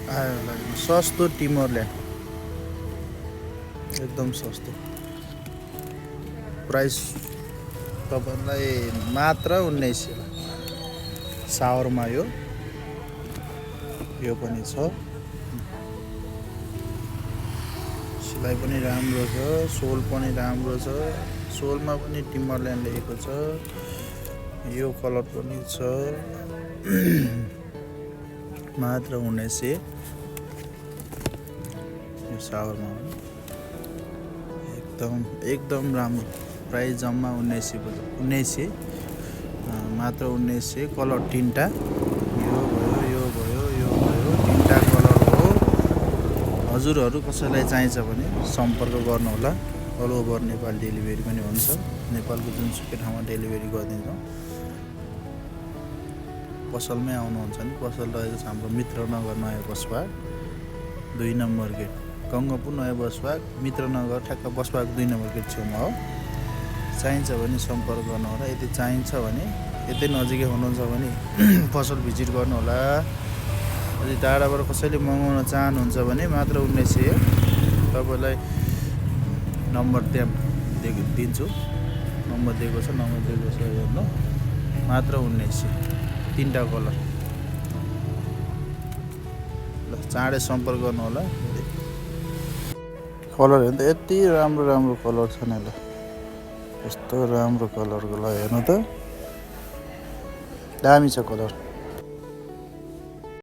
सस्तो टिमरल्यान्ड एकदम सस्तो प्राइस तपाईलाई मात्र 1900 सावरमा यो पनि छ सिलाइ पनि राम्रो छ सोल पनि राम्रो छ सोलमा पनि टिमरल्यान्ड लेखेको छ यो कलर पनि छ मात्र 1900 यो सावरमा एकदम राम्रो प्राइस जम्मा 1900 मात्र 1900 कलर तीनटा यो भयो तीनटा कलर हो हजुरहरू कसैलाई चाहिन्छ भने सम्पर्क गर्नु होला अल ओभर नेपाल डेलिभरी पनि हुन्छ नेपालको जुनसुकै ठाउँमा डेलिभरी गरिदिन्छौँ पसलमै आउनुहुन्छ भने पसल रहेको छ हाम्रो मित्रनगर नयाँ बसपाक 2 नम्बर गेट गङ्गापुर नयाँ बसपाक मित्रनगर ठ्याक्क बसपाक 2 नम्बर गेट छेउमा हो चाहिन्छ भने सम्पर्क गर्नु होला यदि चाहिन्छ भने यतै नजिकै हुनुहुन्छ भने पसल भिजिट गर्नु होला यदि टाढाबाट कसैले मगाउन चाहनुहुन्छ भने मात्र 1900 तपाईलाई नम्बर त्यहाँ दिन्छु नम्बर दिएको छ हेर्नु मात्र 1900 तीनटा कलर ल चाँडै सम्पर्क गर्नु होला कलर हेर्नु त यति राम्रो कलर छ नि ल यस्तो राम्रो कलरको ल हेर्नु त दामी छ कलर